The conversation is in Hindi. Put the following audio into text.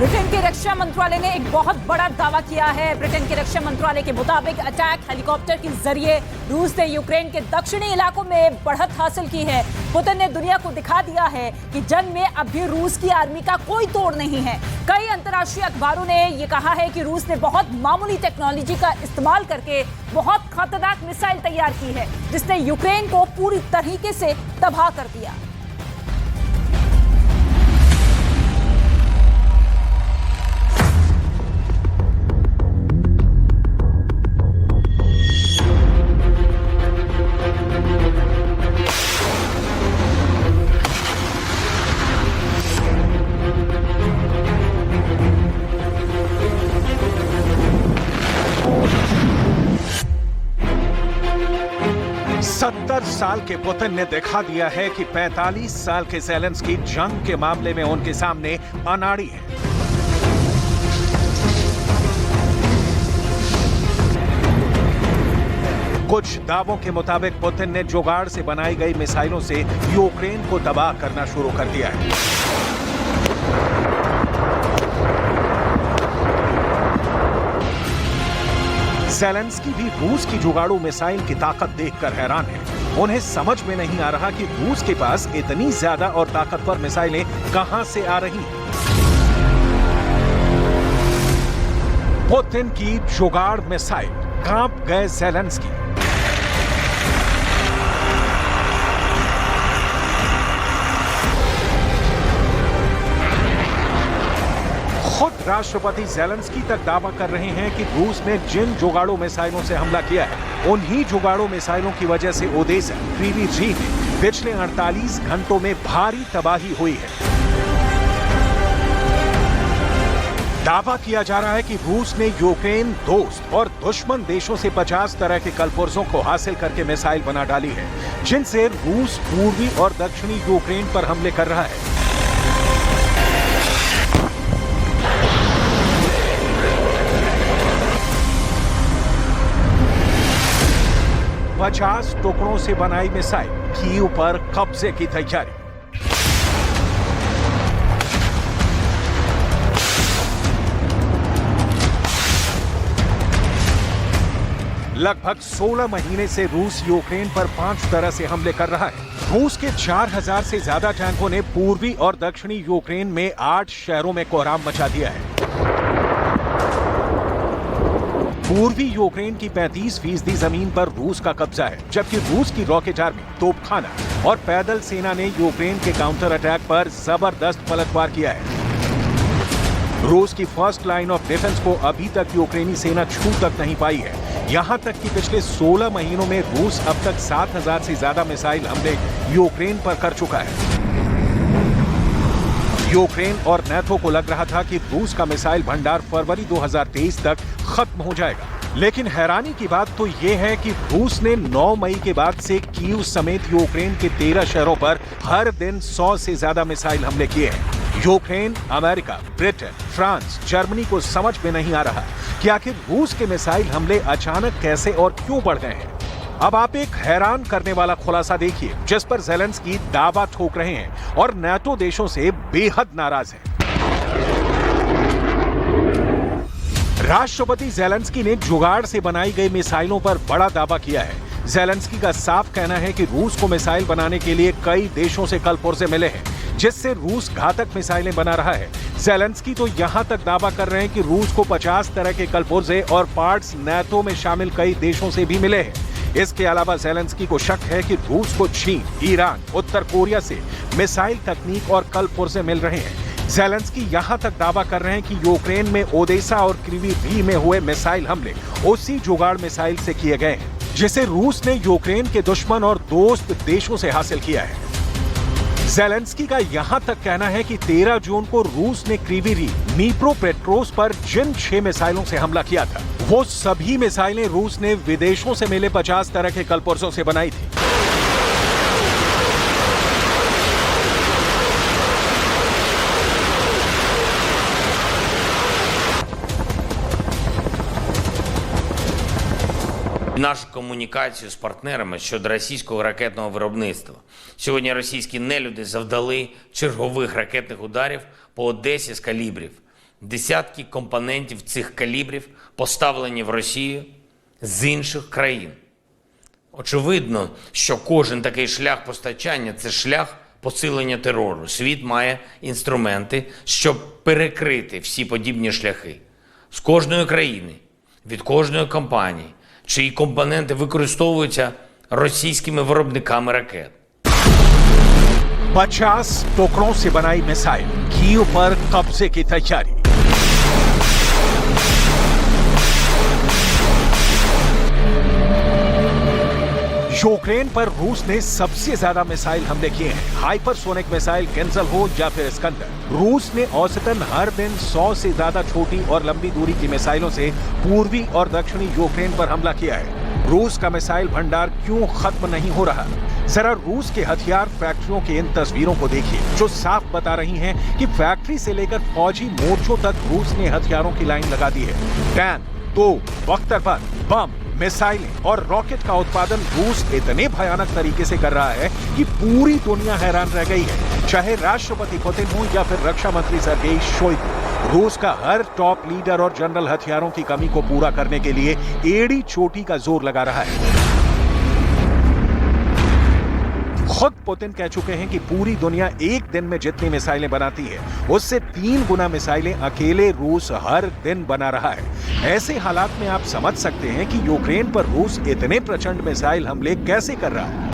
ब्रिटेन के रक्षा मंत्रालय ने एक बहुत बड़ा दावा किया है। ब्रिटेन के रक्षा मंत्रालय के मुताबिक अटैक हेलीकॉप्टर के जरिए रूस ने यूक्रेन के दक्षिणी इलाकों में बढ़त हासिल की है। पुतिन ने दुनिया को दिखा दिया है कि जंग में अब भी रूस की आर्मी का कोई तोड़ नहीं है। कई अंतर्राष्ट्रीय अखबारों ने यह कहा है कि रूस ने बहुत मामूली टेक्नोलॉजी का इस्तेमाल करके बहुत खतरनाक मिसाइल तैयार की है, जिसने यूक्रेन को पूरी तरीके से तबाह कर दिया। साल के पुतिन ने दिखा दिया है कि 45 साल के ज़ेलेंस्की जंग के मामले में उनके सामने अनाड़ी है। कुछ दावों के मुताबिक पुतिन ने जुगाड़ से बनाई गई मिसाइलों से यूक्रेन को तबाह करना शुरू कर दिया है। ज़ेलेंस्की भी रूस की जुगाड़ू मिसाइल की ताकत देखकर हैरान है। उन्हें समझ में नहीं आ रहा कि रूस के पास इतनी ज्यादा और ताकतवर मिसाइलें कहां से आ रही। पुतिन की जुगाड़ मिसाइल, कांप गए ज़ेलेंस्की। खुद राष्ट्रपति ज़ेलेंस्की तक दावा कर रहे हैं कि रूस ने जिन जुगाड़ू मिसाइलों से हमला किया है, उन्हीं जुगाड़ू मिसाइलों की वजह से ओडेसा, क्रीवी रीह में पिछले 48 घंटों में भारी तबाही हुई है। दावा किया जा रहा है कि रूस ने यूक्रेन, दोस्त और दुश्मन देशों से 50 तरह के कलपुर्जों को हासिल करके मिसाइल बना डाली है, जिनसे रूस पूर्वी और दक्षिणी यूक्रेन पर हमले कर रहा है। पचास टुकड़ों से बनाई मिसाइल, कीव पर कब्जे की तैयारी। लगभग 16 महीने से रूस यूक्रेन पर 5 तरह से हमले कर रहा है। रूस के 4000 से ज्यादा टैंकों ने पूर्वी और दक्षिणी यूक्रेन में 8 शहरों में कोहराम मचा दिया है। पूर्वी यूक्रेन की 35% जमीन पर रूस का कब्जा है, जबकि रूस की रॉकेट आर्मी, तोपखाना और पैदल सेना ने यूक्रेन के काउंटर अटैक पर जबरदस्त पलटवार किया है। रूस की फर्स्ट लाइन ऑफ डिफेंस को अभी तक यूक्रेनी सेना छू तक नहीं पाई है। यहां तक कि पिछले 16 महीनों में रूस अब तक 7000 से ज्यादा मिसाइल हमले यूक्रेन पर कर चुका है। यूक्रेन और नेटो को लग रहा था कि रूस का मिसाइल भंडार फरवरी 2023 तक खत्म हो जाएगा, लेकिन हैरानी की बात तो यह है कि रूस ने 9 मई के बाद से कीव समेत यूक्रेन के 13 शहरों पर हर दिन 100 से ज्यादा मिसाइल हमले किए हैं। Ukraine, America, Britain, France, Germany को समझ में नहीं आ रहा कि आखिर रूस के मिसाइल हमले अचानक कैसे और क्यों बढ़ गए हैं। अब आप एक हैरान करने वाला खुलासा देखिए, जिस पर ज़ेलेंस्की दावा ठोक रहे हैं और नाटो देशों से बेहद नाराज हैं। राष्ट्रपति ज़ेलेंस्की ने जुगाड़ से बनाई गई मिसाइलों पर बड़ा दावा किया है। ज़ेलेंस्की का साफ कहना है कि रूस को मिसाइल बनाने के लिए कई देशों से कलपुर्जे मिले हैं, जिससे रूस घातक मिसाइलें बना रहा है। ज़ेलेंस्की तो यहां तक दावा कर रहे हैं कि रूस को 50 तरह के कलपुर्जे और पार्ट्स नाटो में शामिल कई देशों से भी मिले हैं। इसके अलावा ज़ेलेंस्की को शक है कि रूस को चीन, ईरान, उत्तर कोरिया से मिसाइल तकनीक और कलपुर्जे मिल रहे हैं। ज़ेलेंस्की यहां तक दावा कर रहे हैं कि यूक्रेन में ओडेसा और क्रीवी रीह में हुए मिसाइल हमले उसी जुगाड़ मिसाइल से किए गए हैं, जिसे रूस ने यूक्रेन के दुश्मन और दोस्त देशों से हासिल किया है। ज़ेलेंस्की का यहां तक कहना है कि 13 जून को रूस ने क्रीवी रीह, दनीप्रोपेट्रोव्स्क पर जिन 6 मिसाइलों से हमला किया था, वो सभी मिसाइलें रूस ने विदेशों से मिले 50 तरह के कलपुर्जों से बनाई थी। Нашу комунікацію з партнерами щодо російського ракетного виробництва. Сьогодні російські нелюди завдали чергових ракетних ударів по Одесі з калібрів Десятки компонентів цих калібрів поставлені в Росію з інших країн. Очевидно, що кожен такий шлях постачання – це шлях посилення терору. Світ має інструменти, щоб перекрити всі подібні шляхи. З кожної країни, від кожної компанії, чиї компоненти використовуються російськими виробниками ракет. 50 टुकड़ों से बनाई मिसाइल, कीव पर कब्जे की तैयारी। यूक्रेन पर रूस ने सबसे ज्यादा मिसाइल हमले किए हैं। हाइपरसोनिक मिसाइल किंजल हो या फिर इस्कंदर, रूस ने औसतन हर दिन 100 से ज्यादा छोटी और लंबी दूरी की मिसाइलों से पूर्वी और दक्षिणी यूक्रेन पर हमला किया है। रूस का मिसाइल भंडार क्यों खत्म नहीं हो रहा? जरा रूस के हथियार फैक्ट्रियों की इन तस्वीरों को देखिए, जो साफ बता रही हैं कि फैक्ट्री से लेकर फौजी मोर्चों तक रूस ने हथियारों की लाइन लगा दी है। टैंक, तोप, बख्तरबंद, बम, मिसाइलें और रॉकेट का उत्पादन रूस इतने भयानक तरीके से कर रहा है कि पूरी दुनिया हैरान रह गई है। चाहे राष्ट्रपति पुतिन हो या फिर रक्षा मंत्री सर्गेई शोइगु, रूस का हर टॉप लीडर और जनरल हथियारों की कमी को पूरा करने के लिए एड़ी चोटी का जोर लगा रहा है। खुद पुतिन कह चुके हैं कि पूरी दुनिया एक दिन में जितनी मिसाइलें बनाती है, उससे 3 गुना मिसाइलें अकेले रूस हर दिन बना रहा है। ऐसे हालात में आप समझ सकते हैं कि यूक्रेन पर रूस इतने प्रचंड मिसाइल हमले कैसे कर रहा है।